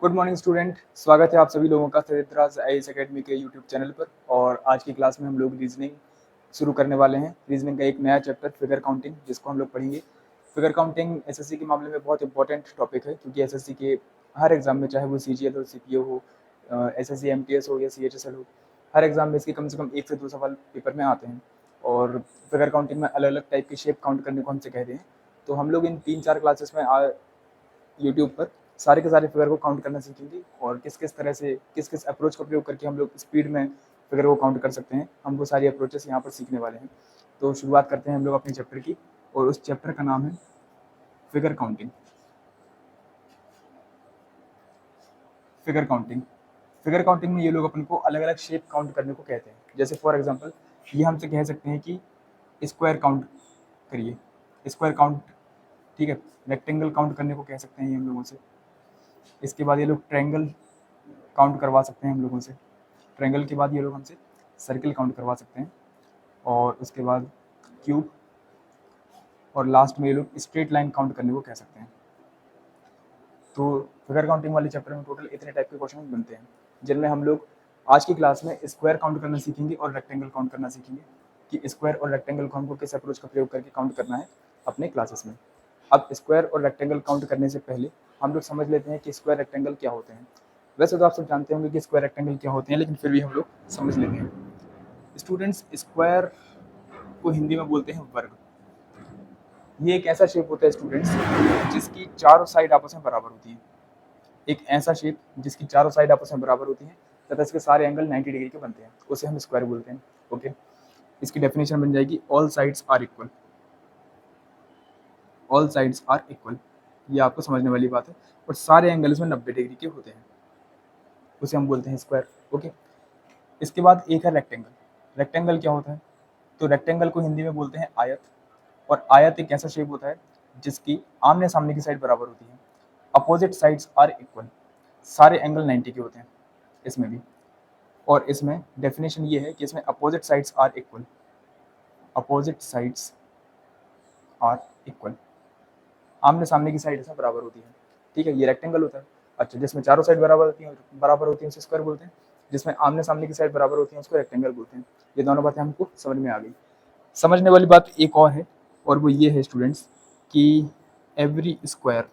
Good morning student, स्वागत है आप सभी लोगों का सरिद्राज आईएएस एकेडमी के यूट्यूब चैनल पर। और आज की क्लास में हम लोग रीजनिंग शुरू करने वाले हैं। रीजनिंग का एक नया चैप्टर फिगर काउंटिंग, जिसको हम लोग पढ़ेंगे। फिगर काउंटिंग एसएससी के मामले में बहुत इंपॉर्टेंट टॉपिक है, क्योंकि एसएससी के हर एग्जाम में, चाहे वो सीजीएल हो, सीपीओ हो, एसएससी एमटीएस हो या सीएचएसएल हो, हर एग्जाम में इसके कम से कम 1 से 2 सवाल पेपर में आते हैं। और फिगर काउंटिंग में अलग अलग टाइप की शेप काउंट करने को हमसे कहते हैं। तो हम लोग इन 3-4 क्लासेस में यूट्यूब पर सारे के सारे फिगर को काउंट करना सीखेंगे, और किस किस तरह से, किस किस अप्रोच का प्रयोग करके हम लोग स्पीड में फिगर को काउंट कर सकते हैं, हम वो सारी अप्रोचेस यहाँ पर सीखने वाले हैं। तो शुरुआत करते हैं हम लोग अपने चैप्टर की, और उस चैप्टर का नाम है figure counting. Figure counting figure counting में ये लोग अपन को अलग अलग शेप काउंट करने को कहते हैं। जैसे फॉर एग्जांपल ये हमसे कह सकते हैं कि स्क्वायर काउंट करिए, स्क्वायर काउंट, ठीक है। रेक्टेंगल काउंट करने को कह सकते हैं ये हम लोगों से। इसके बाद ये लोग ट्रायंगल काउंट करवा सकते हैं हम लोगों से। ट्रायंगल के बाद ये लोग हमसे सर्कल काउंट करवा सकते हैं, और उसके बाद क्यूब, और लास्ट में ये लोग स्ट्रेट लाइन काउंट करने को कह सकते हैं। तो फिगर काउंटिंग वाले चैप्टर में टोटल इतने टाइप के क्वेश्चन बनते हैं, जिनमें हम लोग आज की क्लास में स्क्वायर काउंट करना सीखेंगे और रेक्टेंगल काउंट करना सीखेंगे, कि स्क्वायर और रेक्टेंगल को हमको किस अप्रोच का प्रयोग करके काउंट करना है अपने क्लासेस में। अब स्क्वायर और रेक्टेंगल काउंट करने से पहले हम लोग समझ लेते हैं कि स्क्वायर रेक्टेंगल क्या होते हैं। वैसे तो आप सब जानते होंगे कि स्क्वायर रेक्टेंगल क्या होते हैं, लेकिन फिर भी हम लोग समझ लेते हैं। स्टूडेंट्स, स्क्वायर को हिंदी में बोलते हैं वर्ग। ये एक ऐसा शेप होता है स्टूडेंट्स जिसकी चारों साइड आपस में बराबर होती है। एक ऐसा शेप जिसकी चारों साइड आपस में बराबर होती हैं तथा इसके सारे एंगल 90 डिग्री के बनते हैं, उसे हम स्क्वायर बोलते हैं। ओके, इसकी डेफिनेशन बन जाएगी all sides are equal. All sides are equal, ये आपको समझने वाली बात है। और सारे एंगल इसमें 90 डिग्री के होते हैं, उसे हम बोलते हैं स्क्वायर। ओके, इसके बाद एक है रेक्टेंगल। रेक्टेंगल क्या होता है? तो रेक्टेंगल को हिंदी में बोलते हैं आयत। और आयत एक ऐसा शेप होता है जिसकी आमने सामने की साइड बराबर होती है। अपोजिट साइड्स आर इक्वल, सारे एंगल 90 के होते हैं इसमें भी। और इसमें डेफिनेशन ये है कि इसमें opposite sides are equal. Opposite sides are equal, आमने सामने की साइड इसमें बराबर होती है। ठीक है, ये रेक्टेंगल होता है। अच्छा, जिसमें चारों साइड बराबर होती हैं उसे स्क्वायर बोलते हैं। जिसमें आमने सामने की साइड बराबर होती है उसको रेक्टेंगल बोलते हैं। ये दोनों बातें हमको समझ में आ गई। समझने वाली बात एक और है, और वो ये है स्टूडेंट्स कि every square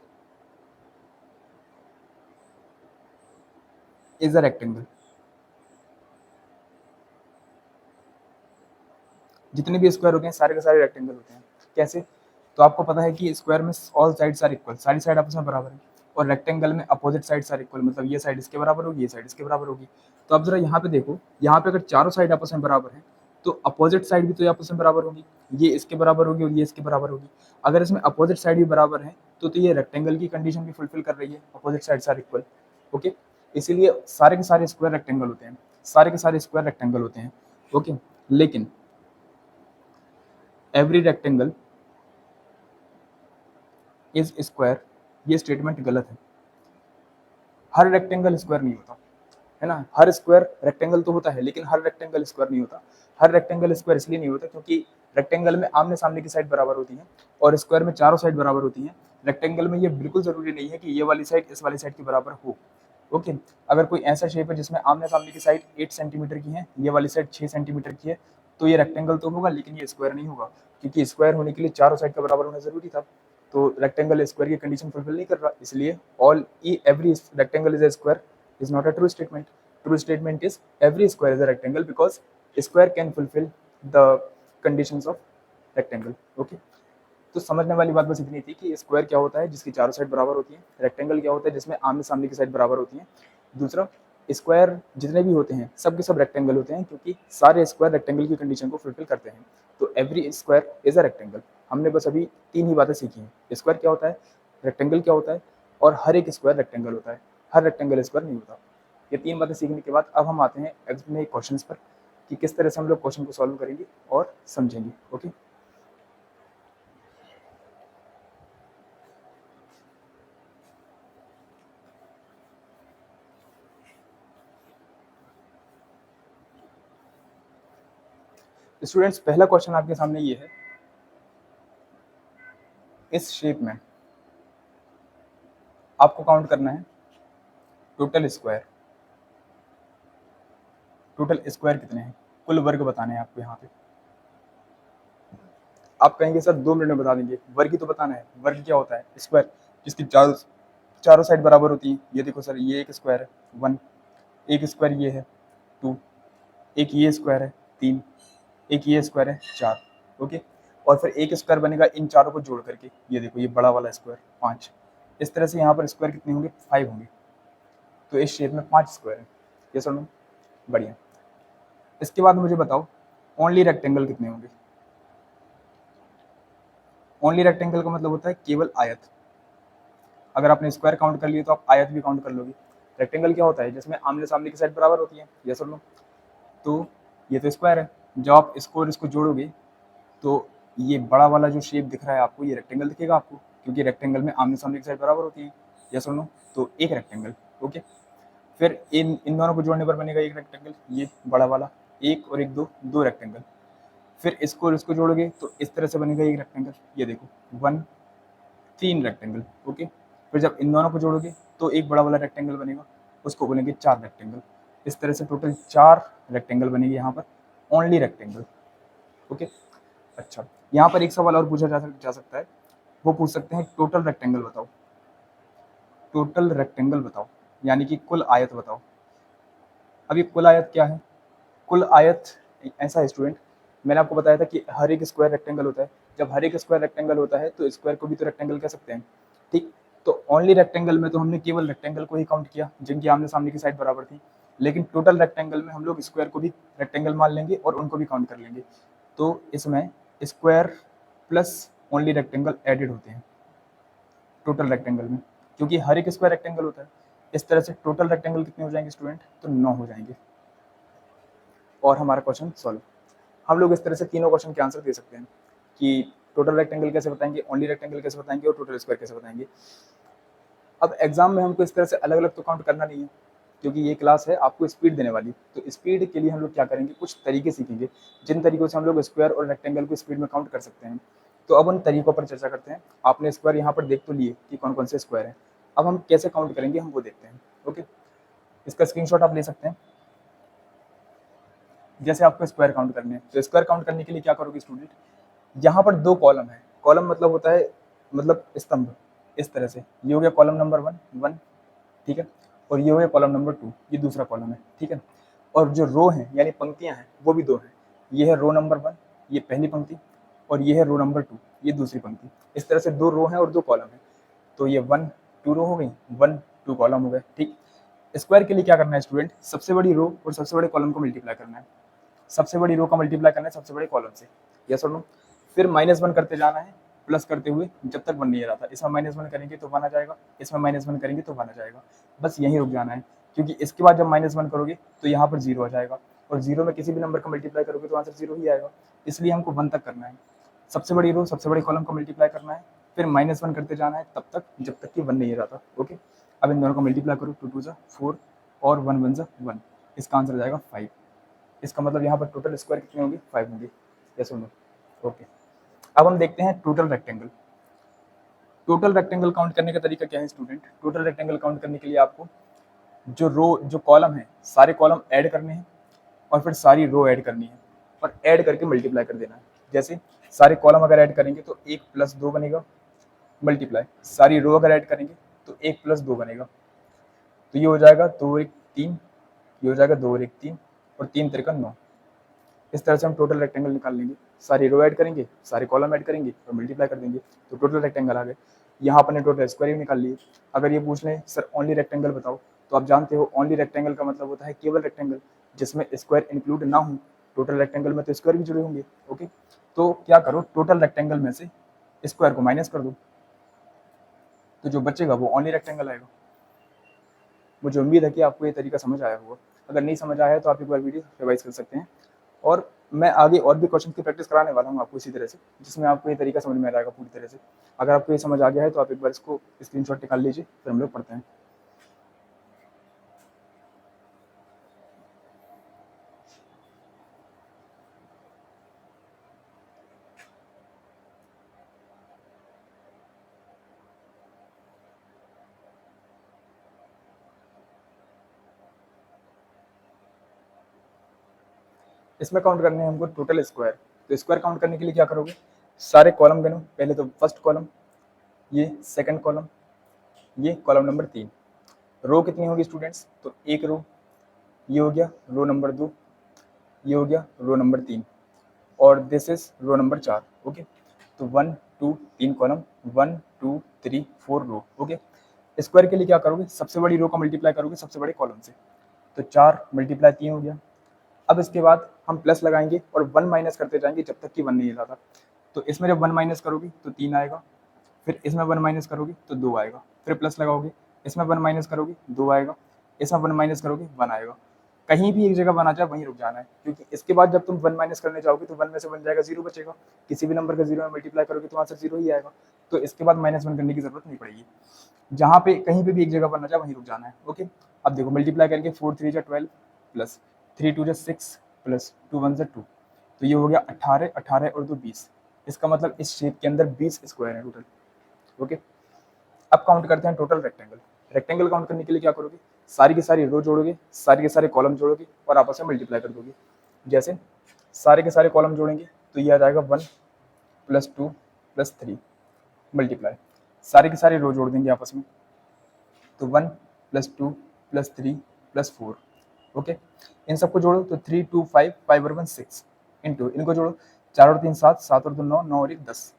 is a rectangle. जितने भी स्क्वायर होते हैं सारे के सारे रेक्टेंगल होते हैं। कैसे? तो आपको पता है कि स्क्वायर में ऑल साइड्स आर इक्वल, सारी साइड आपस में बराबर है। और रेक्टेंगल में अपोजिट साइड्स आर इक्वल, मतलब ये साइड इसके बराबर होगी, ये साइड इसके बराबर होगी। तो अब जरा यहाँ पे देखो, यहाँ पे अगर चारों साइड आपस में बराबर है तो अपोजिट साइड भी तो आपस में बराबर होगी। ये इसके बराबर होगी और ये इसके बराबर होगी। अगर इसमें अपोजिट साइड भी बराबर है तो ये रेक्टेंगल की कंडीशन भी फुलफिल कर रही है, opposite sides are equal. Okay, इसीलिए सारे के सारे स्क्वायर रेक्टेंगल होते हैं, सारे के सारे स्क्वायर रेक्टेंगल होते हैं। ओके, लेकिन एवरी रेक्टेंगल इज स्क्वायर, ये स्टेटमेंट गलत है। हर रेक्टेंगल स्क्वायर नहीं होता है ना। हर स्क्वायर रेक्टेंगल तो होता है, लेकिन हर रेक्टेंगल स्क्वायर नहीं होता। हर रेक्टेंगल स्क्वायर इसलिए नहीं होता क्योंकि रेक्टेंगल में आमने सामने की साइड बराबर होती है और स्क्वायर में चारों साइड बराबर होती हैं। रेक्टेंगल में ये बिल्कुल जरूरी नहीं है कि ये वाली साइड इस वाली साइड के बराबर हो। ओके, अगर कोई ऐसा शेप है जिसमें आमने सामने की साइड 8 सेंटीमीटर की है, ये वाली साइड 6 सेंटीमीटर की है, तो ये रेक्टेंगल तो होगा, लेकिन ये स्क्वायर नहीं होगा, क्योंकि स्क्वायर होने के लिए चारों साइड का बराबर होना जरूरी था। तो रेक्टेंगल स्क्वायर की कंडीशन फुलफिल नहीं कर रहा, इसलिए all every rectangle is a square is not a true statement. True statement is every square is a rectangle because square can fulfill the conditions of rectangle. Okay, तो समझने वाली बात बस इतनी थी कि स्क्वायर क्या होता है जिसकी चारों साइड बराबर होती है, रेक्टेंगल क्या होता है जिसमें आमने सामने की साइड बराबर होती है। दूसरा, स्क्वायर जितने भी होते हैं सब के सब रेक्टेंगल होते हैं, क्योंकि सारे स्क्वायर रेक्टेंगल की कंडीशन को फुलफिल करते हैं। तो every square is a rectangle. हमने बस अभी 3 ही बातें सीखी हैं, स्क्वायर क्या होता है, रेक्टेंगल क्या होता है, और हर एक स्क्वायर रेक्टेंगल होता है, हर रेक्टेंगल स्क्वायर नहीं होता। ये 3 बातें सीखने के बाद अब हम आते हैं अपने क्वेश्चंस पर, कि किस तरह से हम लोग क्वेश्चन को सॉल्व करेंगे और समझेंगे। ओके, स्टूडेंट्स, पहला क्वेश्चन आपके सामने ये है, इस शेप में आपको काउंट करना है टोटल स्क्वायर कितने हैं, कुल वर्ग बताने हैं आपको यहाँ पे। आप कहेंगे सर 2 मिनट में बता देंगे, वर्ग ही तो बताना है। वर्ग क्या होता है, स्क्वायर जिसकी चारों साइड बराबर होती है। ये देखो सर, ये एक स्क्वायर है 1, एक स्क्वायर ये है 2, एक ये स्क्वायर है 3, एक ये स्क्वायर है 4। ओके, और फिर एक स्क्वायर बनेगा इन चारों को जोड़ करके, ये देखो ये बड़ा वाला स्क्वायर 5। इस तरह से यहाँ पर स्क्वायर कितने होंगे, 5 होंगे। तो इस शेप में 5 स्क्वायर है। ये सुनो, बढ़िया। इसके बाद मुझे बताओ ओनली रेक्टेंगल कितने होंगे। ओनली रेक्टेंगल का मतलब होता है केवल आयत। अगर आपने स्क्वायर काउंट कर लिए तो आप आयत भी काउंट कर लोगे। रेक्टेंगल क्या होता है, जिसमें आमने सामने की साइड बराबर होती है। ये सुन लो, तो ये तो स्क्वायर है, जब आप इसको और इसको जोड़ोगे तो ये बड़ा वाला जो शेप दिख रहा है आपको, ये रेक्टेंगल दिखेगा आपको, क्योंकि रेक्टेंगल में आमने सामने की साइड बराबर होती है। या सुन लो, तो एक रेक्टेंगल। ओके, फिर इन इन दोनों को जोड़ने पर बनेगा एक रेक्टेंगल, ये बड़ा वाला, एक और एक, दो रेक्टेंगल। फिर इसको और इसको जोड़ोगे तो इस तरह से बनेगा एक रेक्टेंगल, ये देखो 1, 3 रेक्टेंगल। ओके, फिर जब इन दोनों को जोड़ोगे तो एक बड़ा वाला रेक्टेंगल बनेगा, उसको बोलेंगे 4 रेक्टेंगल। इस तरह से टोटल 4 रेक्टेंगल बनेंगे यहाँ पर, ओनली रेक्टेंगल। ओके, अच्छा, यहाँ पर एक सवाल और पूछा जा सकता है, वो पूछ सकते हैं टोटल रेक्टेंगल बताओ। टोटल रेक्टेंगल बताओ यानी कि कुल आयत बताओ। अब ये कुल आयत क्या है, कुल आयत ऐसा है स्टूडेंट, मैंने आपको बताया था कि हर एक स्क्वायर रेक्टेंगल होता है। जब हर एक स्क्वायर रेक्टेंगल होता है तो स्क्वायर को भी तो रेक्टेंगल कह सकते हैं, ठीक। तो ओनली रेक्टेंगल में तो हमने केवल रेक्टेंगल को ही काउंट किया जिनकी आमने सामने की साइड बराबर थी, लेकिन टोटल रेक्टेंगल में हम लोग स्क्वायर को भी रेक्टेंगल मान लेंगे और उनको भी काउंट कर लेंगे। तो इसमें square plus only rectangle added होते हैं टोटल रेक्टेंगल में, क्योंकि हर एक स्क्वायर रेक्टेंगल होता है। इस तरह से टोटल रेक्टेंगल कितने हो जाएंगे स्टूडेंट, तो 9 हो जाएंगे। और हमारा क्वेश्चन सॉल्व। हम लोग इस तरह से तीनों क्वेश्चन के आंसर दे सकते हैं कि टोटल रेक्टेंगल कैसे बताएंगे, ओनली रेक्टेंगल कैसे बताएंगे और टोटल स्क्वायर कैसे बताएंगे। अब एग्जाम में हमको इस तरह से अलग अलग तो काउंट करना नहीं है, क्योंकि ये क्लास है आपको स्पीड देने वाली। तो स्पीड के लिए हम लोग क्या करेंगे, कुछ तरीके सीखेंगे जिन तरीकों से हम लोग स्क्वायर और रेक्टेंगल को स्पीड में काउंट कर सकते हैं। तो अब उन तरीकों पर चर्चा करते हैं। आपने स्क्वायर यहाँ पर देख तो लिए कि कौन कौन से स्क्वायर हैं, अब हम कैसे काउंट करेंगे हम वो देखते हैं। ओके, इसका स्क्रीनशॉट आप ले सकते हैं। जैसे आपको स्क्वायर काउंट करने हैं, तो स्क्वायर काउंट करने के लिए क्या करोगे स्टूडेंट, यहाँ पर 2 कॉलम है। कॉलम मतलब होता है मतलब स्तंभ। इस तरह से ये हो गया कॉलम नंबर 1, ठीक है, और ये हो गया कॉलम नंबर 2, ये दूसरा कॉलम है, ठीक है। और जो रो है यानी पंक्तियां हैं वो भी 2 हैं। ये है रो नंबर 1, ये पहली पंक्ति, और ये है रो नंबर 2, ये दूसरी पंक्ति। इस तरह से 2 रो हैं और 2 कॉलम है। तो ये 1, 2 रो हो गई, 1, 2 कॉलम हो गए, ठीक। स्क्वायर के लिए क्या करना है स्टूडेंट, सबसे बड़ी रो और सबसे बड़े कॉलम को मल्टीप्लाई करना है। सबसे बड़ी रो का मल्टीप्लाई करना है सबसे बड़े कॉलम से, यस और नो। फिर -1 करते जाना है, प्लस करते हुए जब तक 1 नहीं आ रहा था। इसमें -1 करेंगे तो 1 आ जाएगा, इसमें -1 करेंगे तो 1 आ जाएगा। बस यहीं रुक जाना है, क्योंकि इसके बाद जब -1 करोगे तो यहाँ पर 0 आ जाएगा, और 0 में किसी भी नंबर का मल्टीप्लाई करोगे तो आंसर 0 ही आएगा। इसलिए हमको 1 तक करना है। सबसे बड़ी रो सबसे बड़े कॉलम को मल्टीप्लाई करना है, फिर -1 करते जाना है तब तक जब तक कि 1 नहीं आ रहा था। ओके, अब इन दोनों को मल्टीप्लाई करो, 2 2 4 और 1 1 1, इसका आंसर आ जाएगा 5। इसका मतलब यहाँ पर टोटल स्क्वायर कितने होंगे, 5 होंगे, यस और नो। ओके, अब हम देखते हैं total rectangle. Total rectangle count करने का तरीका क्या है स्टूडेंट, टोटल रेक्टेंगल काउंट करने के लिए आपको जो कॉलम है सारे कॉलम ऐड करने हैं, और फिर सारी रो ऐड करनी है, और ऐड करके मल्टीप्लाई कर देना है। जैसे सारे कॉलम अगर ऐड करेंगे तो 1 + 2 बनेगा, मल्टीप्लाई सारी रो अगर ऐड करेंगे तो 1 + 2 बनेगा। तो ये हो जाएगा 2 1 3, ये हो जाएगा 2 1 3, और 3 3 9। इस तरह से हम टोटल रेक्टेंगल निकाल लेंगे। सारी रो ऐड करेंगे, सारे कॉलम ऐड करेंगे और मल्टीप्लाई कर देंगे, तो टोटल रेक्टेंगल आ गए। यहाँ पर ने टोटल स्क्वायर भी निकाल लिए। अगर ये पूछ लें सर ओनली रेक्टेंगल बताओ, तो आप जानते हो ओनली रेक्टेंगल का मतलब होता है केवल रेक्टेंगल जिसमें स्क्वायर इंक्लूड ना हो। टोटल रेक्टेंगल में तो स्क्वायर भी जुड़े होंगे। ओके, तो क्या करो, टोटल रेक्टेंगल में से स्क्वायर को माइनस कर दो, तो जो बचेगा वो ओनली रेक्टेंगल आएगा। मुझे उम्मीद है कि आपको ये तरीका समझ आया होगा। अगर नहीं समझ आया है तो आप एक बार वीडियो रिवाइज कर सकते हैं, और मैं आगे और भी क्वेश्चन की प्रैक्टिस कराने वाला हूँ आपको इसी तरह से, जिसमें आपको ये तरीका समझ में आ जाएगा पूरी तरह से। अगर आपको ये समझ आ गया है तो आप एक बार इसको स्क्रीनशॉट निकाल लीजिए, फिर हम लोग पढ़ते हैं। इसमें काउंट करने हैं हमको टोटल स्क्वायर। तो स्क्वायर काउंट करने के लिए क्या करोगे, सारे कॉलम गिनो। पहले तो फर्स्ट कॉलम, ये सेकंड कॉलम, ये कॉलम नंबर 3। रो कितनी होगी स्टूडेंट्स, तो एक रो, ये हो गया रो नंबर 2, ये हो गया रो नंबर 3, और this is row number 4। Okay, तो 1 2 3 कॉलम, 1 2 3 4 रो। ओके, स्क्वायर के लिए क्या करोगे, सबसे बड़ी रो का मल्टीप्लाई करोगे सबसे बड़े कॉलम से, तो 4 मल्टीप्लाई 3 हो गया। अब इसके बाद हम प्लस लगाएंगे और 1 माइनस करते जाएंगे जब तक कि 1 नहीं आता। तो इसमें जब 1 माइनस करोगी तो 3 आएगा, फिर इसमें 1 माइनस करोगी तो 2 आएगा, फिर प्लस लगाओगे, इसमें 1 माइनस करोगी 2 आएगा, इसमें 1 माइनस करोगे 1 आएगा। कहीं भी एक जगह 1 आ जाए वहीं रुक जाना है, क्योंकि इसके बाद जब तुम 1 माइनस करने जाओगे तो 1 में से बन जाएगा 0 बचेगा। किसी भी नंबर का 0 में मल्टीप्लाई करोगे तो आंसर 0 ही आएगा। तो इसके बाद -1 करने की जरूरत नहीं पड़ेगी। जहाँ पे कहीं पे भी एक जगह 1 आ जाए वहीं रुक जाना है। ओके, अब देखो मल्टीप्लाई करेंगे 4 3 12 प्लस 3 2 6 प्लस 2 1 2, तो ये हो गया 18, 18 और 2 20। इसका मतलब इस शेप के अंदर 20 स्क्वायर है टोटल। ओके, अब काउंट करते हैं टोटल रेक्टेंगल। रेक्टेंगल काउंट करने के लिए क्या करोगे, सारी की सारी रो जोड़ोगे, सारे के सारे कॉलम जोड़ोगे और आपस में मल्टीप्लाई कर दोगे। जैसे सारे के सारे कॉलम जोड़ेंगे तो ये आ जाएगा 1 प्लस 2 प्लस 3 मल्टीप्लाई, सारे के सारे रो जोड़ देंगे आपस में, तो 1 प्लस 2 प्लस 3 प्लस 4। ओके, इन सबको जोड़ो तो 3 2 5 5 और 1 6 इंटू इनको जोड़ो, 4 और 3 7, 7 और 2 9, 9 और 1 10,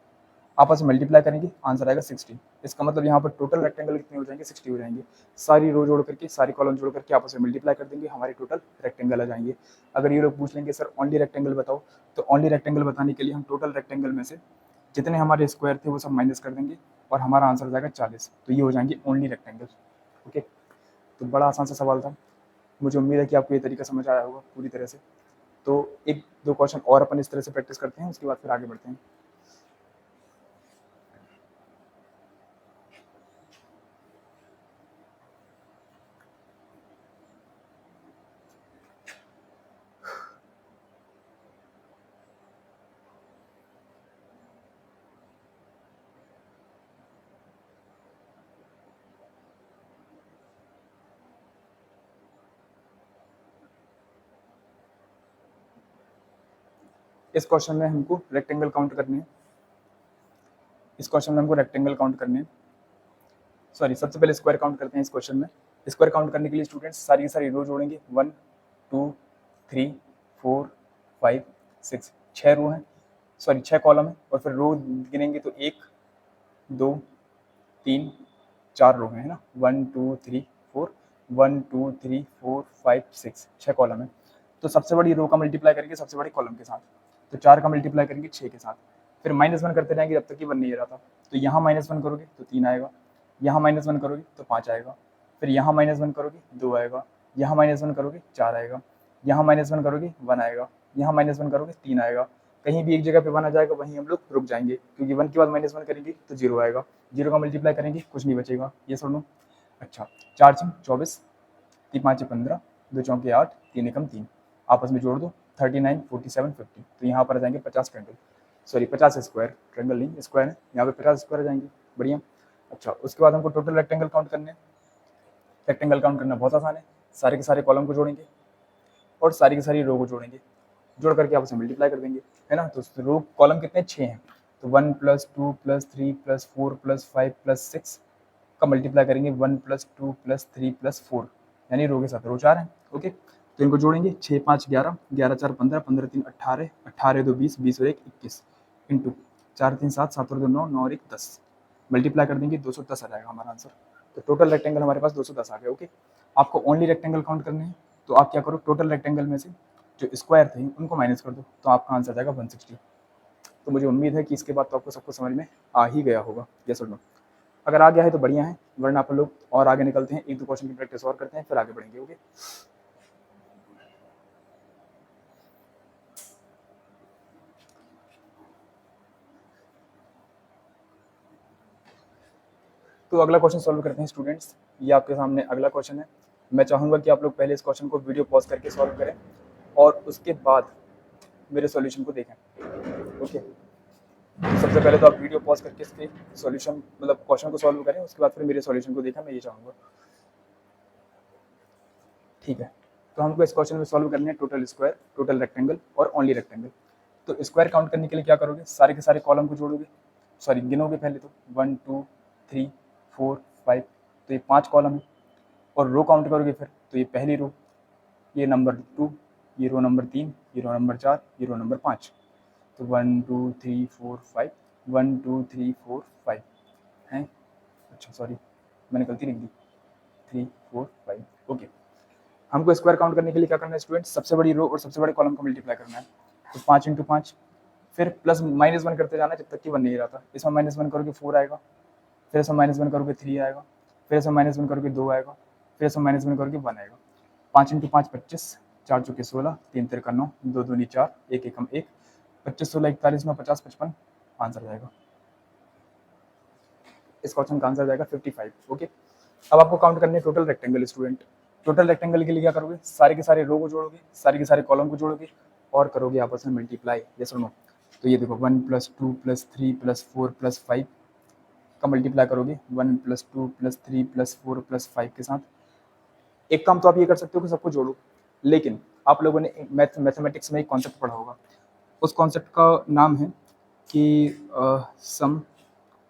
आपस में मल्टीप्लाई करेंगे, आंसर आएगा 60। इसका मतलब यहाँ पर टोटल रेक्टेंगल कितने हो जाएंगे, 60 हो जाएंगे। सारी रो जोड़ करके, सारी कॉलम जोड़ करके आपस में मल्टीप्लाई कर देंगे, हमारे टोटल रेक्टेंगल आ जाएंगे। अगर ये लोग पूछ लेंगे सर ओनली रेक्टेंगल बताओ, तो ओनली रेक्टेंगल बताने के लिए हम टोटल रेक्टेंगल में से जितने हमारे स्क्वायर थे वो सब माइनस कर देंगे और हमारा आंसर आ जाएगा 40। तो ये हो जाएंगे ओनली रेक्टेंगल। ओके, तो बड़ा आसान सा सवाल था। मुझे उम्मीद है कि आपको ये तरीका समझ आया होगा पूरी तरह से। तो एक दो क्वेश्चन और अपन इस तरह से प्रैक्टिस करते हैं, उसके बाद फिर आगे बढ़ते हैं। इस क्वेश्चन में हमको रेक्टेंगल काउंट करने हैं। इस क्वेश्चन में हमको रेक्टेंगल काउंट करने हैं, सॉरी सबसे पहले स्क्वायर काउंट करते हैं। इस क्वेश्चन में स्क्वायर काउंट करने के लिए स्टूडेंट्स सारी की सारी रो जोड़ेंगे, 1 2 3 4 5 6, 6 रो हैं, सॉरी 6 कॉलम है, और फिर रो गिनेंगे तो 1 2 3 4 रो है ना, 1 2 3 4, 1 2 3 4 5 6, 6 कॉलम है। तो सबसे बड़ी रो का मल्टीप्लाई करेंगे सबसे बड़े कॉलम के साथ, तो 4 का मल्टीप्लाई करेंगे 6 के साथ, फिर -1 करते जाएंगे जब तक कि 1 नहीं रहता। तो यहाँ -1 करोगे तो 3 आएगा, यहाँ -1 करोगे तो 5 आएगा, फिर यहाँ -1 करोगे 2 आएगा, यहाँ -1 करोगे 4 आएगा, यहाँ -1 करोगे 1 आएगा, यहाँ -1 करोगे 3 आएगा। कहीं भी एक जगह पे 1 आ जाएगा वहीं हम लोग रुक जाएंगे, क्योंकि 1 के बाद -1 करेंगे तो 0 आएगा, 0 का मल्टीप्लाई करेंगे कुछ नहीं बचेगा। ये सुन लो, अच्छा 4 6 24, 3 5 15, 2 4 8, 3 1 3, आपस में जोड़ दो 39 47 50। तो यहाँ पर आ जाएंगे 50 ट्रेंगल, सॉरी 50 स्क्वायर, ट्रेंगल नहीं स्क्वायर है, यहाँ पे 50 स्क्वायर आ जाएंगे। बढ़िया। अच्छा, उसके बाद हमको टोटल रेक्टेंगल काउंट करने हैं। रेक्टेंगल काउंट करना बहुत आसान है, सारे के सारे कॉलम को जोड़ेंगे और सारी की सारी रो को जोड़ेंगे, जोड़ करके आपस में मल्टीप्लाई कर देंगे, है ना। तो रो कॉलम कितने 6 हैं, तो 1 + 2 + 3 + 4 + 5 + 6 का मल्टीप्लाई करेंगे 1 + 2 + 3 + 4, यानी रो के साथ रो 4 है। ओके, तो इनको जोड़ेंगे 6 5 11, 11 4 15, 15 3 18, 18 2 20, 20 और 1 21, इंटू 4 3 7, 7 और 2 9, 9 और 1 10, मल्टीप्लाई कर देंगे 210 आ जाएगा हमारा आंसर। तो टोटल रेक्टेंगल हमारे पास 210 आ गया। ओके, आपको ओनली रेक्टेंगल काउंट करने हैं, तो आप क्या करो, टोटल रेक्टेंगल में से जो स्क्वायर थे उनको माइनस कर दो, तो आपका आंसर आ जाएगा 160। तो मुझे उम्मीद है कि इसके बाद तो आपको सबको समझ में आ ही गया होगा, यस और नो। अगर आ गया है तो बढ़िया है, वरना अपन लोग और आगे निकलते हैं, एक दो क्वेश्चन की प्रैक्टिस और करते हैं, फिर आगे बढ़ेंगे। ओके, तो अगला क्वेश्चन सॉल्व करते हैं स्टूडेंट्स। ये आपके सामने अगला क्वेश्चन है। मैं चाहूँगा कि आप लोग पहले इस क्वेश्चन को वीडियो पॉज करके सॉल्व करें और उसके बाद मेरे सॉल्यूशन को देखें। ओके, तो सबसे पहले तो आप वीडियो पॉज करके इसके सॉल्यूशन मतलब क्वेश्चन को सॉल्व करें, उसके बाद फिर मेरे सॉल्यूशन को देखें, मैं ये चाहूँगा। ठीक है, तो हमको इस क्वेश्चन में सॉल्व करने हैं टोटल स्क्वायर, टोटल रेक्टेंगल और ओनली रेक्टेंगल। तो स्क्वायर काउंट करने के लिए क्या करोगे, सारे के सारे कॉलम को जोड़ोगे, सॉरी गिनोगे पहले तो 1 2 3 4 5, तो ये 5 कॉलम है। और रो काउंट करोगे फिर, तो ये पहली रो, ये नंबर 2, ये रो नंबर 3, ये रो नंबर 4, ये रो नंबर 5। तो 1 2 3 4 5, 1 2 3 4 5 हैं, अच्छा सॉरी मैंने गलती लिख दी, 3 4 5। ओके, हमको स्क्वायर काउंट करने के लिए क्या करना है स्टूडेंट, सबसे बड़ी रो और सबसे बड़े कॉलम को मल्टीप्लाई करना है। तो 5 × 5, फिर प्लस -1 करते जाना जब तक कि 1 नहीं रहता। इसमें -1 करोगे 4 आएगा, फिर इसमें -1 करोगे 3 आएगा, फिर इसमें -1 करोगे 2 आएगा, फिर इसमें -1 करोगे 1 आएगा। 5 × 5 25, 4 × 16, 3 × 9, 2 दूनी 4, 1 × 1, 25 16 41 में 50 55, आंसर जाएगा, इस क्वेश्चन का आंसर जाएगा 55। ओके, अब आपको काउंट करने total rectangle student. Total rectangle के लिए क्या करोगे, सारे के सारे रो को जोड़ोगे, सारे के सारे कॉलम को जोड़ोगे और करोगे आपस में मल्टीप्लाई, ये सुनो। तो ये देखो 1 + 2 + 3 + 4 + 5 का मल्टीप्लाई करोगे 1 + 2 + 3 + 4 + 5 के साथ। एक काम तो आप ये कर सकते हो कि सबको जोड़ो, लेकिन आप लोगों ने मैथमेटिक्स में एक कॉन्सेप्ट पढ़ा होगा, उस कॉन्सेप्ट का नाम है कि sum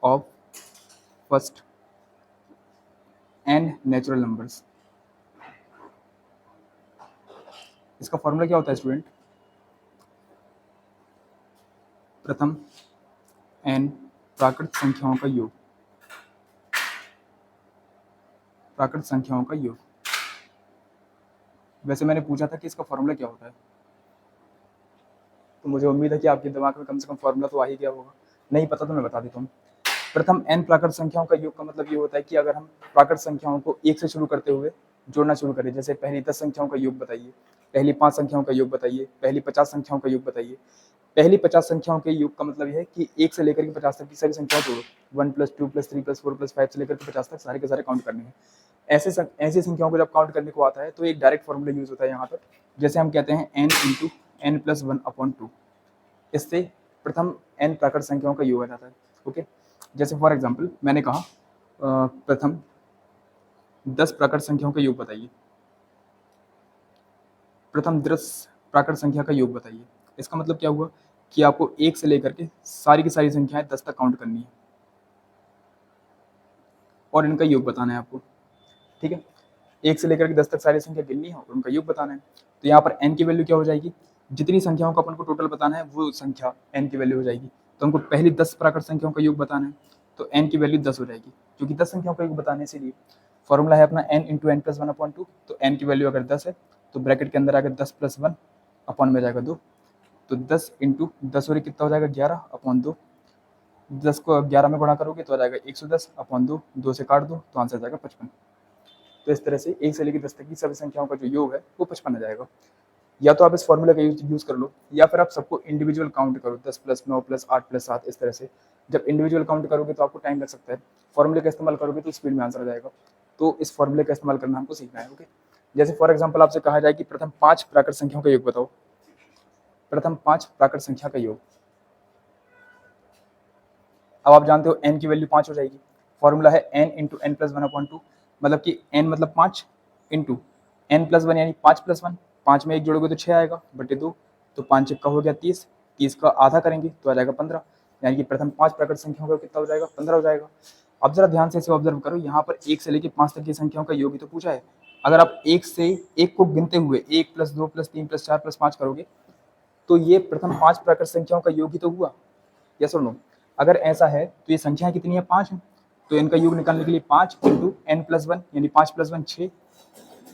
of first n natural numbers. इसका फॉर्मूला क्या होता है स्टूडेंट, प्रथम n प्राकृत संख्याओं का योग, प्राकृत संख्याओं का योग। वैसे मैंने पूछा था कि इसका फॉर्मूला क्या होता है, तो मुझे उम्मीद है कि आपके दिमाग में कम से कम फॉर्मूला तो आ ही गया होगा। नहीं पता तो मैं बता देता हूँ। प्रथम n प्राकृत संख्याओं का योग का मतलब ये होता है कि अगर हम प्राकृत संख्याओं को 1 से शुरू करते हुए जोड़ना शुरू करें, जैसे पहली 10 संख्याओं का योग बताइए, पहली 5 संख्याओं का योग बताइए, पहली 50 संख्याओं का योग बताइए। पहली 50 संख्याओं के योग का मतलब यह है कि 1 से लेकर के 50 तक की सारी संख्याएं जोड़ो, 1 + 2 + 3 + 4 + 5 से लेकर के 50 तक सारे के सारे काउंट करने हैं। ऐसी संख्याओं को जब काउंट करने को आता है तो एक डायरेक्ट फॉर्मूला यूज होता है यहाँ पर, जैसे हम कहते हैं n × n + 1/2। इससे प्रथम n प्राकृत संख्याओं का योग आ जाता है। ओके, जैसे फॉर एग्जाम्पल मैंने कहा प्रथम 10 प्राकृत संख्याओं का योग बताइए, प्रथम 10 प्राकृत संख्या का योग बताइए। इसका मतलब क्या हुआ कि आपको 1 से लेकर के सारी की सारी संख्याएं 10 तक काउंट करनी है और इनका योग बताना है आपको। ठीक है, 1 से लेकर के 10 तक सारी संख्या गिननी है और उनका योग बताना है। तो यहाँ पर n की वैल्यू क्या हो जाएगी, जितनी संख्याओं का अपन को टोटल बताना है वो संख्या n की वैल्यू हो जाएगी। तो हमको पहली 10 प्राकृत संख्याओं का योग बताना है, तो n की वैल्यू 10 हो जाएगी, क्योंकि 10 संख्याओं का योग बताने इसीलिए फॉर्मूला है अपना n × n + 1/2। तो n की वैल्यू अगर 10 है तो ब्रैकेट के अंदर आकर 10 + 1 अपॉन में जाएगा 2, तो 10 × 10 और कितना हो जाएगा 11/2। 10 को 11 में गुणा करोगे तो आ जाएगा 110/2, 2 से काट दो तो आंसर जाएगा 55। तो इस तरह से 1 से लेकर 10 तक की सभी संख्याओं का जो योग है वो 55 आ जाएगा। या तो आप इस फॉर्मूले का यूज कर लो, या फिर आप सबको इंडिविजुअल काउंट करो, 10 + 9 + 8 + 7 इस तरह से। जब इंडिविजुअल काउंट करोगे तो आपको टाइम लग सकता है, फॉर्मूले का इस्तेमाल करोगे तो स्पीड में आंसर आ जाएगा। तो इस फॉर्मूले का इस्तेमाल करना हमको सीखना है। ओके, जैसे फॉर एग्जाम्पल आपसे कहा जाए कि प्रथम 5 प्राकृत संख्याओं का योग बताओ, प्रथम 5 प्राकृत संख्या का योग। अब आप जानते हो n की वैल्यू 5 हो जाएगी, फॉर्मूला है n × n + 1/2, मतलब कि n मतलब 5 इंटू n + 1 यानी 5 + 1, 5 में 1 जोड़ोगे तो 6 आएगा बटे 2, तो 5 × 1 हो गया 30, 30 का आधा करेंगे तो आ जाएगा 15, यानी कि प्रथम 5 प्राकृत संख्याओं का कितना हो जाएगा 15 हो जाएगा। अब जरा ध्यान से इसे ऑब्जर्व करो, यहाँ पर 1 से लेकर 5 तक की संख्याओं का योग ही तो पूछा है। अगर आप 1 से 1 को गिनते हुए 1 + 2 + 3 + 4 + 5 करोगे तो ये प्रथम 5 प्राकृत संख्याओं का योग ही तो हुआ, यस और नो। अगर ऐसा है तो ये संख्याएं कितनी है 5 है, तो इनका योग निकालने के लिए 5 × n + 1 यानी 5 + 1 6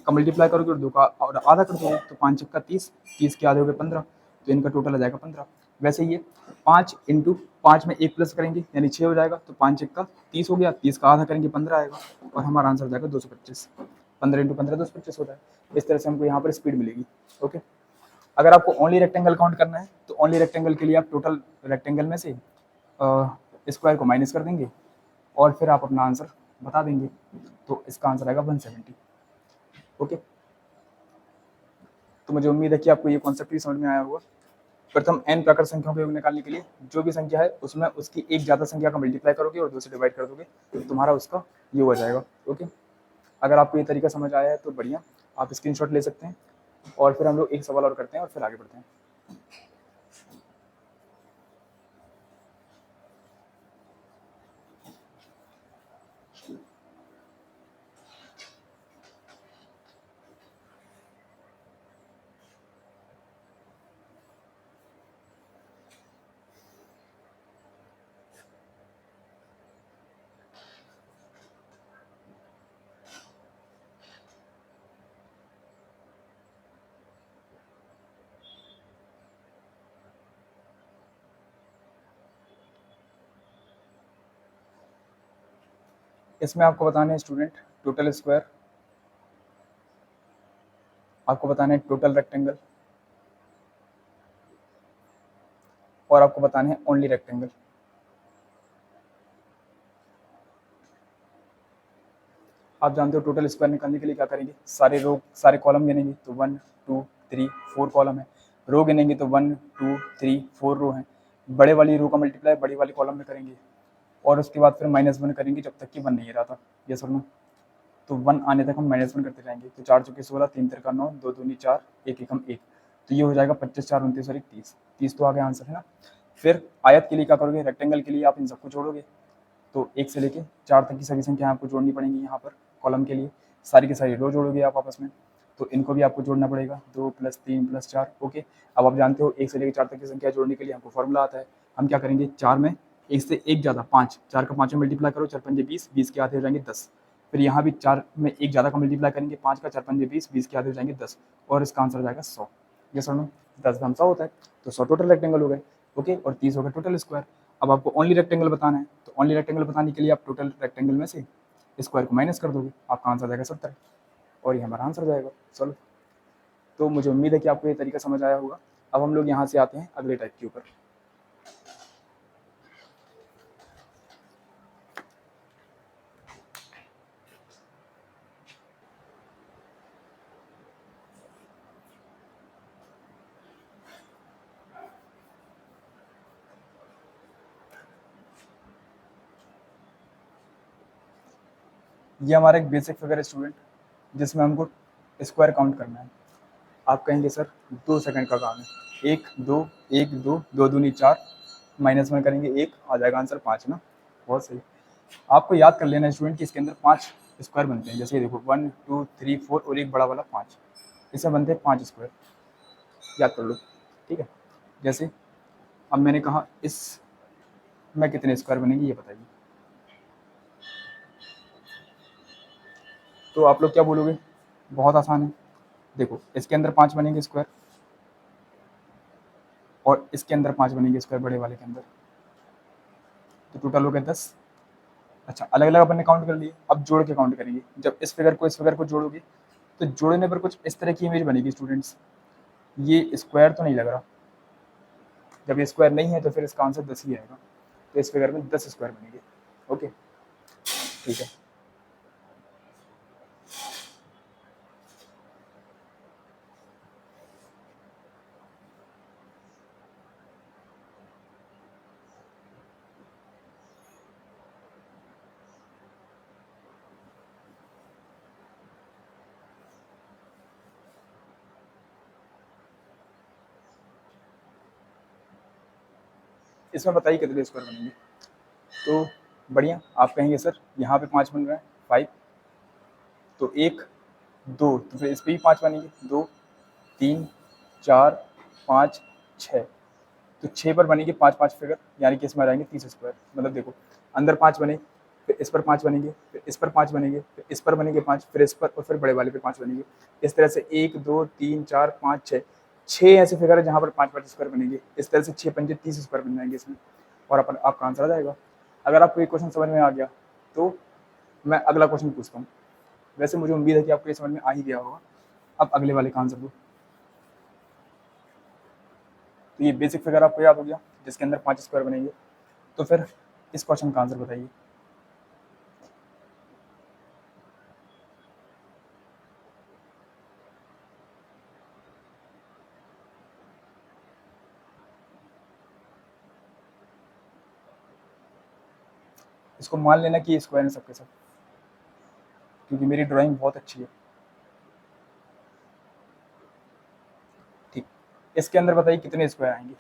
का मल्टीप्लाई करोगे और 2 का और आधा कर दोगे तो 5 × 30, 30 के आधे हो गए 15, तो इनका टोटल आ जाएगा 15। वैसे ये 5 × 5 में 1 प्लस करेंगे यानी 6 हो जाएगा, तो 5 × 30 हो गया, 30 का आधा करेंगे 15 आएगा और हमारा आंसर हो जाएगा 225। 15 × 15 225 होता है। इस तरह से हमको यहाँ पर स्पीड मिलेगी। ओके, अगर आपको ओनली रेक्टेंगल काउंट करना है तो ओनली रेक्टेंगल के लिए आप टोटल रेक्टेंगल में से स्क्वायर को माइनस कर देंगे और फिर आप अपना आंसर बता देंगे, तो इसका आंसर आएगा 170। ओके, तो मुझे उम्मीद है कि आपको ये कॉन्सेप्ट भी समझ में आया होगा। प्रथम n प्राकृत संख्याओं का योग निकालने के लिए जो भी संख्या है उसमें उसकी एक ज़्यादा संख्या का मल्टीप्लाई करोगे और 2 से डिवाइड कर दोगे तो तुम्हारा उसका योग आ जाएगा। ओके, अगर आपको ये तरीका समझ आया है तो बढ़िया, आप स्क्रीनशॉट ले सकते हैं और फिर हम लोग एक सवाल और करते हैं और फिर आगे बढ़ते हैं। इसमें आपको बताना है स्टूडेंट टोटल स्क्वायर, आपको बताना है टोटल रेक्टेंगल, और आपको बताना है ओनली रेक्टेंगल। आप जानते हो टोटल स्क्वायर निकालने के लिए क्या करेंगे, सारे कॉलम गिनेंगे तो 1 2 3 4 कॉलम है, रो गिनेंगे तो 1 2 3 4 रो हैं, बड़े वाली रो का मल्टीप्लाई बड़ी वाली कॉलम में करेंगे, और उसके बाद फिर -1 करेंगे जब तक कि 1 नहीं रहता। ये सुनो, तो 1 आने तक हम -1 करते जाएंगे। तो 4 चौके 16, 3 तिरका 9, 2 दूनी 4, 1 एकम 1, तो ये हो जाएगा 25 4 29 और 1 30। 30 तो आगे आंसर है ना। फिर आयत के लिए क्या करोगे, रेक्टेंगल के लिए आप इन सबको जोड़ोगे, तो 1 से लेके 4 तक की सभी संख्या आपको जोड़नी पड़ेंगी। यहाँ पर कॉलम के लिए सारी की सारी रो जोड़ोगे आप आपस में, तो इनको भी आपको जोड़ना पड़ेगा, 2 + 3 + 4। ओके, अब आप जानते हो 1 से लेकर 4 तक की संख्या जोड़ने के लिए हमको फॉर्मूला आता है। हम क्या करेंगे, 4 में 1 से 1 ज़्यादा 5, 4 का 5 में मल्टीप्लाई करो, 4 पंजे 20, 20 के आधे हो जाएंगे 10। फिर यहाँ भी 4 में 1 ज़्यादा का मल्टीप्लाई करेंगे, 5 का 4 पंजे 20, 20 के आधे हो जाएंगे 10, और इसका आंसर हो जाएगा 100। ये सुनो, 10 घन 100 होता है, तो 100 टोटल रेक्टेंगल हो गए। ओके, और 30 हो गए टोटल स्क्वायर। अब आपको ओनली रेक्टेंगल बताना है, तो ओनली रेक्टेंगल बताने के लिए आप टोटल रेक्टेंगल में से स्क्वायर को माइनस कर दोगे, आपका आंसर आ जाएगा 70, और ये हमारा आंसर हो जाएगा। चलो, तो मुझे उम्मीद है कि आपको ये तरीका समझ आया होगा। अब हम लोग यहाँ से आते हैं अगले टाइप के ऊपर। ये हमारा एक बेसिक फिगर है स्टूडेंट, जिसमें हमको स्क्वायर काउंट करना है। आप कहेंगे सर 2 सेकंड का काम है, 1 2 1 2, 2 दूनी 4, -1 करेंगे 1, आ जाएगा आंसर 5 ना। बहुत सही। आपको याद कर लेना है स्टूडेंट कि इसके अंदर 5 स्क्वायर बनते हैं। जैसे ये देखो 1 2 3 4 और एक बड़ा वाला 5, इससे बनते हैं 5 स्क्वायर, याद कर लो। ठीक है, जैसे अब मैंने कहा इस में कितने स्क्वायर बनेंगे ये बताइए। तो आप लोग क्या बोलोगे, बहुत आसान है। देखो इसके अंदर 5 बनेंगे स्क्वायर, और इसके अंदर 5 बनेंगे स्क्वायर बड़े वाले के अंदर, तो टोटल हो गया 10। अच्छा, अलग अलग अपन ने काउंट कर लिए, अब जोड़ के काउंट करेंगे। जब इस फिगर को इस फिगर को जोड़ोगे, तो जोड़ने पर कुछ इस तरह की इमेज बनेगी स्टूडेंट्स। ये स्क्वायर तो नहीं लग रहा, जब ये स्क्वायर नहीं है तो फिर इसका आंसर 10 ही आएगा। तो इस फिगर में 10 स्क्वायर बनेंगे। ओके, ठीक है। इसमें बताइए कितने स्क्वायर बनेंगे। तो बढ़िया, आप कहेंगे सर यहाँ पे 5 बन रहा है 5, तो 1 2, तो फिर इस पर भी 5 बनेंगे, 2 3 4 5 6, तो 6 पर बनेंगे 5 5 फिगर, यानी कि इसमें आ जाएंगे 30 स्क्वायर। मतलब देखो अंदर 5 बने, फिर इस पर 5 बनेंगे, फिर इस पर 5 बनेंगे, फिर इस पर बनेंगे 5, फिर इस पर, और फिर बड़े वाले पे 5 बनेंगे। इस तरह से 1 2 3 4 5 6, 6 ऐसे फिगर है जहाँ पर 5 5 स्क्वायर बनेंगे। इस तरह से 6 पंजे 30 स्क्वायर बन जाएंगे इसमें, और अपन आपका आंसर आ जाएगा। अगर आपको ये क्वेश्चन समझ में आ गया तो मैं अगला क्वेश्चन पूछता हूँ। वैसे मुझे उम्मीद है कि आपको ये समझ में आ ही गया होगा। अब अगले वाले का आंसर दो। तो ये बेसिक फिगर आपको याद हो गया जिसके अंदर 5 स्क्वायर बनेंगे। तो फिर इस क्वेश्चन का आंसर बताइए। इसको मान लेना कि ये स्क्वायर है सबके सब, क्योंकि मेरी ड्राइंग बहुत अच्छी है। इसके अंदर बताइए कितने स्क्वायर आएंगे।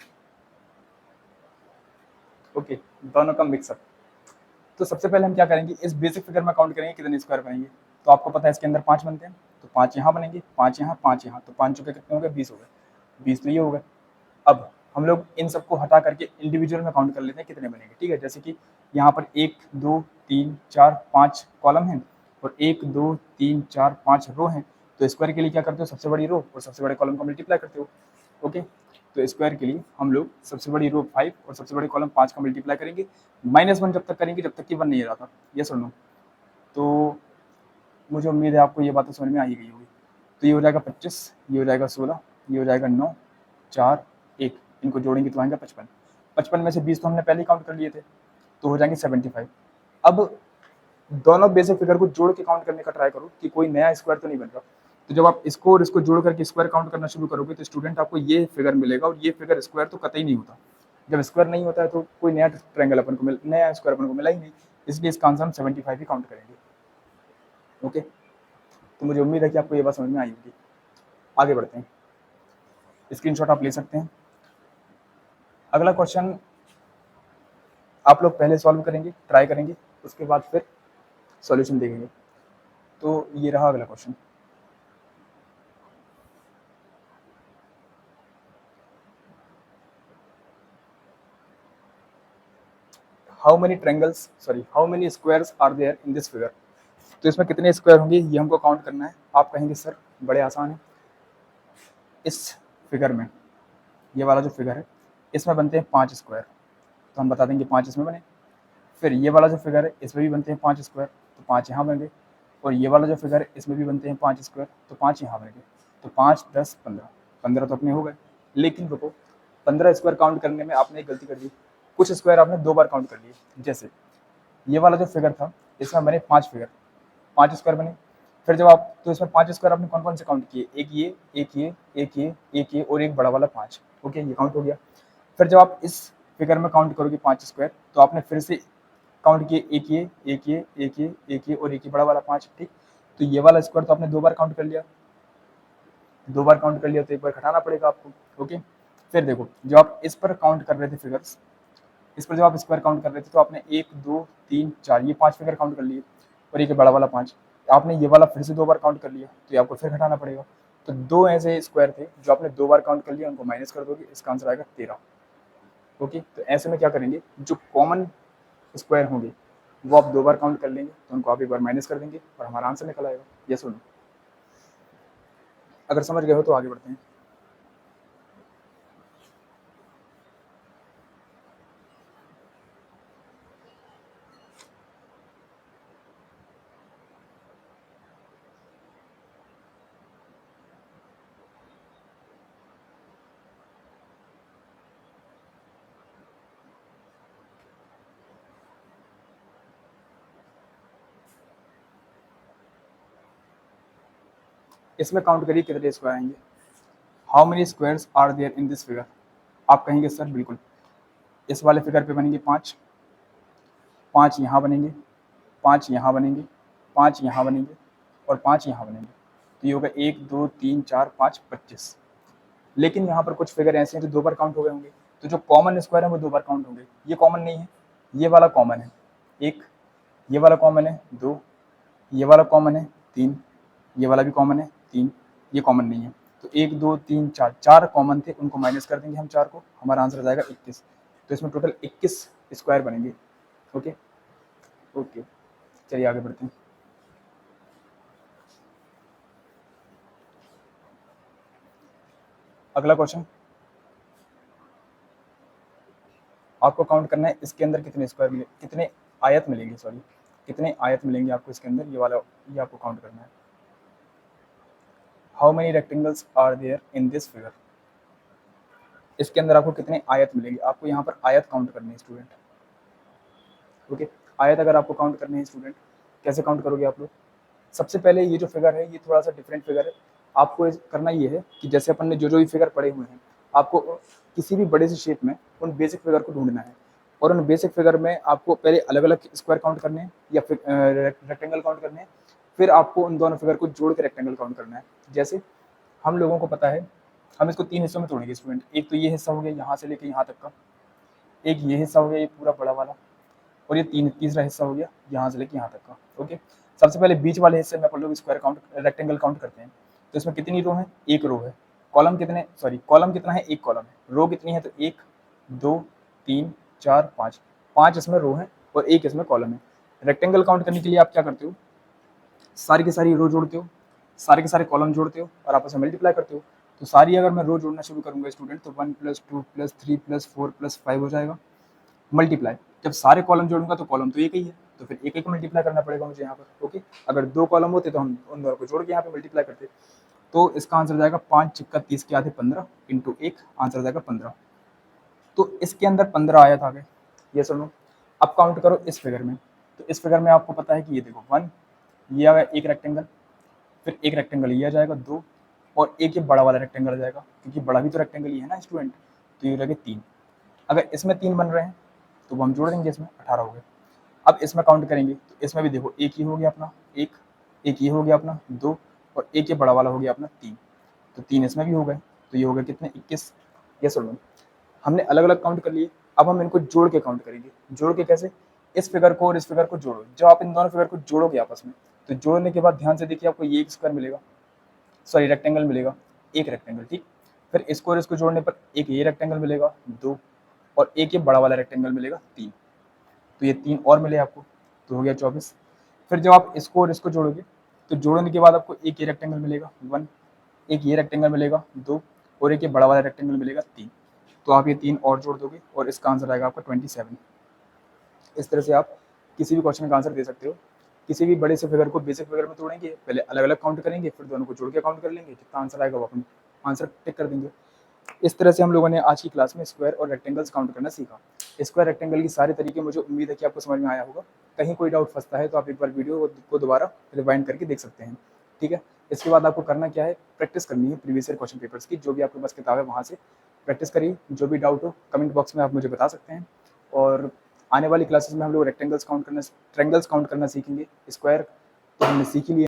ओके, दोनों का मिक्सअप। तो सबसे पहले हम क्या करेंगे, इस बेसिक फिगर में काउंट करेंगे कितने स्क्वायर बनेंगे। तो आपको पता है इसके अंदर 5 बनते हैं, तो 5 यहाँ बनेंगे, 5 यहाँ, 5 यहाँ, तो 5 चुके कितने हो गए, 20 हो गए। 20 तो ये हो गए। अब हम लोग इन सबको हटा करके इंडिविजुअल में काउंट कर लेते हैं कितने बनेंगे। ठीक है, जैसे कि यहाँ पर 1 2 3 4 5 कॉलम हैं और 1 2 3 4 5 रो हैं। तो स्क्वायर के लिए क्या करते हो, सबसे बड़ी रो और सबसे बड़े कॉलम को मल्टीप्लाई करते हो। ओके, तो स्क्वायर के लिए हम लोग सबसे बड़ी रो 5 और सबसे बड़े कॉलम 5 का मल्टीप्लाई करेंगे। -1 जब तक करेंगे जब तक कि 1 नहीं आ रहा था। यस और नो। तो मुझे उम्मीद है आपको ये बातें समझ में आ ही गई होगी। तो ये हो जाएगा 25, ये हो जाएगा 16, ये हो जाएगा 9 4 1, इनको जोड़ेंगे तो आएगा 55। 55 में से 20 तो हमने पहले ही काउंट कर लिए थे, तो हो जाएंगे 75। अब दोनों बेसिक फिगर को जोड़ के काउंट करने का ट्राई करो कि कोई नया स्क्वायर तो नहीं बन रहा। तो जब आप इसको और इसको जोड़ करके स्क्वायर काउंट करना शुरू करोगे तो स्टूडेंट आपको ये फिगर मिलेगा, और ये फिगर स्क्वायर तो कतई नहीं होता। जब स्क्वायर नहीं होता है तो कोई नया ट्रायंगल अपन को नया स्क्वायर अपन को मिला ही नहीं, इसलिए इसका आंसर हम 75 ही काउंट करेंगे। ओके, तो मुझे उम्मीद है कि आपको ये बात समझ में आई होगी। आगे बढ़ते हैं, स्क्रीनशॉट आप ले सकते हैं। अगला क्वेश्चन आप लोग पहले सॉल्व करेंगे, ट्राई करेंगे, उसके बाद फिर सॉल्यूशन देखेंगे। तो ये रहा अगला question. How many squares are there in this figure. तो इसमें कितने स्क्वायर होंगे ये हमको काउंट करना है। आप कहेंगे सर बड़े आसान है, इस फिगर में, ये वाला जो फिगर है इसमें बनते हैं 5 स्क्वायर, तो हम बता देंगे 5 इसमें बने। फिर ये वाला जो फिगर है इसमें भी बनते हैं 5 स्क्वायर, तो 5 यहाँ बन गए। और ये वाला जो फिगर है इसमें भी बनते हैं 5 स्क्वायर, तो 5 यहाँ बन गए। तो 5 10 15, 15 तो अपने हो गए। लेकिन रुको, 15 स्क्वायर काउंट करने में आपने एक गलती कर दी, कुछ स्क्वायर आपने 2 बार काउंट कर लिए। जैसे ये वाला जो फिगर था इसमें बने 5 फिगर, 5 स्क्वायर बने। फिर जब आप, तो इसमें 5 स्क्वायर आपने कौन कौन से काउंट किए, एक ये एक ये एक ये एक ये और एक बड़ा वाला 5। ओके, ये काउंट हो गया। फिर जब आप इस फिगर में काउंट करोगे 5 स्क्वायर, तो आपने फिर से काउंट किए एक ये एक ये एक ये एक ये और एक ये बड़ा वाला 5। ठीक, तो ये वाला स्क्वायर तो आपने 2 बार काउंट कर लिया, 2 बार काउंट कर लिया तो एक बार घटाना पड़ेगा आपको। ओके, फिर देखो जब आप इस पर काउंट कर रहे थे फिगर्स, इस पर जब आप स्क्वायर काउंट कर रहे थे तो आपने 1 2 3 4 ये 5 फिगर काउंट कर लिए और एक बड़ा वाला 5। आपने ये वाला फिर से 2 बार काउंट कर लिया तो ये आपको फिर घटाना पड़ेगा। तो 2 ऐसे स्क्वायर थे जो आपने 2 बार काउंट कर लिया, उनको माइनस कर दोगे, इसका आंसर आएगा 13। ओके, तो ऐसे में क्या करेंगे, जो कॉमन स्क्वायर होंगे वो आप 2 बार काउंट कर लेंगे, तो उनको आप एक बार माइनस कर देंगे और हमारा आंसर निकल आएगा। ये सुनो, अगर समझ गए हो तो आगे बढ़ते हैं। इसमें काउंट करिए कितने स्क्वायर आएंगे। How many squares are there in this figure. आप कहेंगे सर बिल्कुल, इस वाले फिगर पे बनेंगे 5, 5 यहाँ बनेंगे, 5 यहाँ बनेंगे, 5 यहाँ बनेंगे और 5 यहाँ बनेंगे। तो ये होगा 1 2 3 4 5 25। लेकिन यहाँ पर कुछ फिगर ऐसे हैं जो 2 बार काउंट हो गए होंगे, तो जो कॉमन स्क्वायर है वो 2 बार काउंट होंगे। ये कॉमन नहीं है, ये वाला कॉमन है 1, ये वाला कॉमन है 2, ये वाला कॉमन है 3, ये वाला भी कॉमन है 3, ये कॉमन नहीं है। तो 1 2 3 4, 4 कॉमन थे, उनको माइनस कर देंगे हम 4 को, हमारा आंसर आ जाएगा 21। तो इसमें टोटल 21 स्क्वायर बनेंगे। ओके ओके, चलिए आगे बढ़ते हैं। अगला क्वेश्चन आपको काउंट करना है, इसके अंदर कितने स्क्वायर मिले, कितने आयत मिलेंगे, सॉरी कितने आयत मिलेंगे आपको इसके अंदर, ये वाला ये आपको काउंट करना है। How many rectangles are there in this figure. इसके अंदर आपको कितने आयत मिलेंगे, आपको यहाँ पर आयत काउंट करनी है स्टूडेंट। ओके, आयत अगर आपको काउंट करनी है स्टूडेंट, कैसे काउंट करोगे आप लोग। सबसे पहले ये जो फिगर है ये थोड़ा सा डिफरेंट फिगर है। आपको करना ये है कि जैसे अपन ने जो जो भी फिगर पढ़े हुए हैं, आपको किसी भी बड़े से शेप में उन बेसिक फिगर को ढूंढना है, और उन बेसिक फिगर में आपको पहले अलग अलग स्क्वायर काउंट करने हैं या फिर रेक्टेंगल काउंट करने हैं, फिर आपको उन दोनों फिगर को जोड़ के रेक्टेंगल काउंट करना है। जैसे हम लोगों को पता है हम इसको 3 हिस्सों में तोड़ेंगे स्टूडेंट। एक तो ये हिस्सा हो गया यहाँ से लेके यहाँ तक का, एक ये हिस्सा हो गया ये पूरा बड़ा वाला, और ये तीसरा हिस्सा हो गया यहाँ से लेके यहाँ तक का। ओके, सबसे पहले बीच वाले हिस्से में अपन लोग स्क्वायर काउंट रेक्टेंगल काउंट करते हैं। तो इसमें कितनी रो है? एक रो है। कॉलम कितना है? एक कॉलम है। रो कितनी है? तो 1 2 3 4 5, 5 इसमें रो है और एक इसमें कॉलम है। रेक्टेंगल काउंट करने के लिए आप क्या करते हो? सारी की सारी रो जोड़ते हो, सारे के सारे कॉलम जोड़ते हो और आपस में मल्टीप्लाई करते हो। तो सारी अगर मैं रो जोड़ना शुरू करूंगा स्टूडेंट, तो 1 + 2 + 3 + 4 + 5 हो जाएगा मल्टीप्लाई। जब सारे कॉलम जोड़ूंगा तो कॉलम तो एक ही है, तो फिर एक एक मल्टीप्लाई करना पड़ेगा मुझे यहाँ पर। ओके, अगर 2 कॉलम होते तो हम उन दोनों को जोड़ के यहाँ पे मल्टीप्लाई करते। तो इसका आंसर जाएगा 5 × 30 के आधे 15 × 1, आंसर जाएगा 15। तो इसके अंदर 15 आया था आगे, ये सुनो। अब काउंट करो इस फिगर में। तो इस फिगर में आपको पता है कि ये देखो 1, ये आ गया एक रेक्टेंगल, फिर एक रेक्टेंगल ये आ जाएगा 2, और एक ये बड़ा वाला रेक्टेंगल आ जाएगा, क्योंकि बड़ा भी तो रेक्टेंगल ही है ना स्टूडेंट। तो ये लगे 3। अगर इसमें 3 बन रहे हैं तो वो हम जोड़ देंगे, इसमें 18 हो गए। अब इसमें काउंट करेंगे तो इसमें भी देखो एक ही हो गया अपना, एक ये हो गया अपना 2, और एक ये बड़ा वाला हो गया अपना 3। तो 3 इसमें भी हो गए, तो ये हो गए कितने? 21। ये सुनो, हमने अलग अलग काउंट कर लिए, अब हम इनको जोड़ के काउंट करेंगे। जोड़ के कैसे? इस फिगर को और इस फिगर को जोड़ो। जब आप इन दोनों फिगर को जोड़ोगे आपस में, तो जोड़ने के बाद ध्यान से देखिए आपको ये एक स्क्वायर मिलेगा, सॉरी रेक्टेंगल मिलेगा, एक रेक्टेंगल, ठीक। फिर इसको और इसको जोड़ने पर एक ये रेक्टेंगल मिलेगा 2, और एक ये बड़ा वाला रेक्टेंगल मिलेगा 3। तो ये 3 और मिले आपको, तो हो गया 24। फिर जब आप इसको और इसको जोड़ोगे, तो जोड़ने के बाद आपको एक ये रेक्टेंगल मिलेगा 1, एक ये रेक्टेंगल मिलेगा 2, और एक ये बड़ा वाला रेक्टेंगल मिलेगा 3। तो आप ये 3 और जोड़ दोगे और इसका आंसर आएगा आपका 27। इस तरह से आप किसी भी क्वेश्चन का आंसर दे सकते हो। किसी भी बड़े से फिगर को बेसिक फिगर में तोड़ेंगे, पहले अलग अलग काउंट करेंगे, फिर दोनों को जोड़ के काउंट कर लेंगे, कितना आंसर आएगा वो अपन आंसर टिक कर देंगे। इस तरह से हम लोगों ने आज की क्लास में स्क्वायर और रेक्टेंगल्स काउंट करना सीखा। स्क्वायर रेक्टेंगल की सारे तरीके मुझे उम्मीद है कि आपको समझ में आया होगा। कहीं कोई डाउट फंसता है तो आप एक बार वीडियो को दोबारा रिवाइंड करके देख सकते हैं, ठीक है। इसके बाद आपको करना क्या है? प्रैक्टिस करनी है प्रीवियस ईयर क्वेश्चन पेपर्स की। जो भी आपके पास किताब है वहाँ से प्रैक्टिस करिए। जो भी डाउट हो कमेंट बॉक्स में आप मुझे बता सकते हैं। और आने वाली क्लासेस में हम लोग ट्रायंगल्स काउंट करना सीखेंगे। स्क्वायर तो हमने सीख ही लिया।